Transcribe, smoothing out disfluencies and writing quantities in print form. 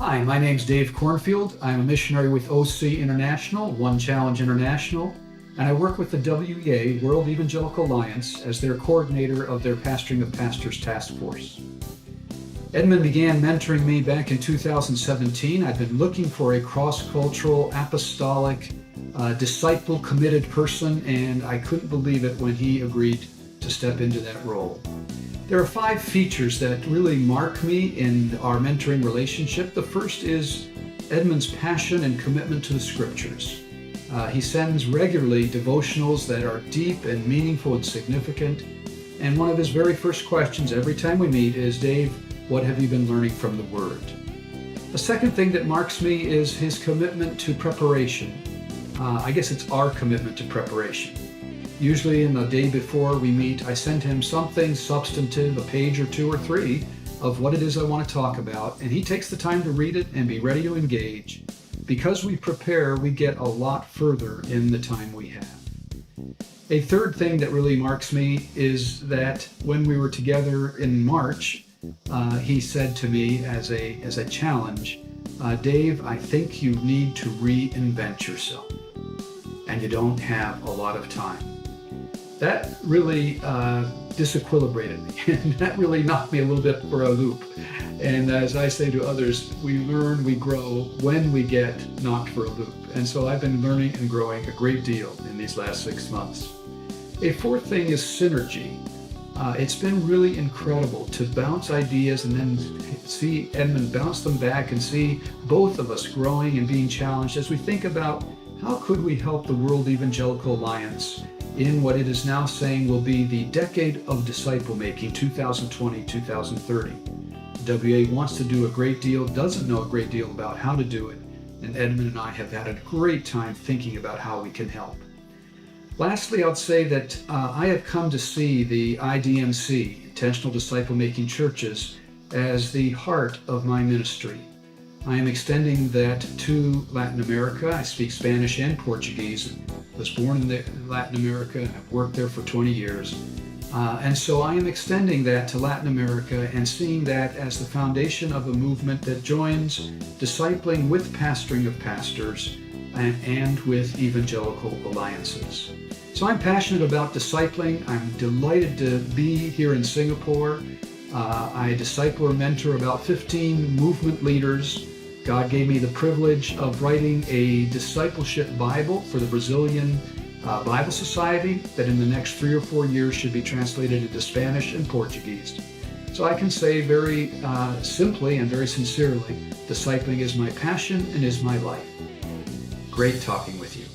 Hi, my name's Dave Kornfield. I'm a missionary with OC International, One Challenge International, and I work with the WEA, World Evangelical Alliance, as their coordinator of their Pastoring of Pastors Task Force. Edmund began mentoring me back in 2017. I'd been looking for a cross-cultural, apostolic, disciple-committed person, and I couldn't believe it when he agreed to step into that role. There are 5 features that really mark me in our mentoring relationship. The first is Edmund's passion and commitment to the scriptures. He sends regularly devotionals that are deep and meaningful and significant. And one of his very first questions every time we meet is, Dave, what have you been learning from the Word? The second thing that marks me is his commitment to preparation. I guess it's our commitment to preparation. Usually in the day before we meet, I send him something substantive, a page or 2 or 3 of what it is I want to talk about, and he takes the time to read it and be ready to engage. Because we prepare, we get a lot further in the time we have. A third thing that really marks me is that when we were together in March, he said to me as a challenge, Dave, I think you need to reinvent yourself, and you don't have a lot of time. That really disequilibrated me, and that really knocked me a little bit for a loop. And as I say to others, we learn, we grow when we get knocked for a loop. And so I've been learning and growing a great deal in these last 6 months. A fourth thing is synergy. It's been really incredible to bounce ideas and then see Edmund bounce them back and see both of us growing and being challenged as we think about how could we help the World Evangelical Alliance in what it is now saying will be the decade of disciple making, 2020-2030. WA wants to do a great deal, doesn't know a great deal about how to do it, and Edmund and I have had a great time thinking about how we can help. Lastly, I'll say that I have come to see the IDMC, Intentional Disciple Making Churches, as the heart of my ministry. I am extending that to Latin America. I speak Spanish and Portuguese. I was born in Latin America and I've worked there for 20 years. And so I am extending that to Latin America and seeing that as the foundation of a movement that joins discipling with pastoring of pastors and with evangelical alliances. So I'm passionate about discipling. I'm delighted to be here in Singapore. I disciple or mentor about 15 movement leaders. God gave me the privilege of writing a discipleship Bible for the Brazilian Bible Society that in the next 3 or 4 years should be translated into Spanish and Portuguese. So I can say very simply and very sincerely, discipling is my passion and is my life. Great talking with you.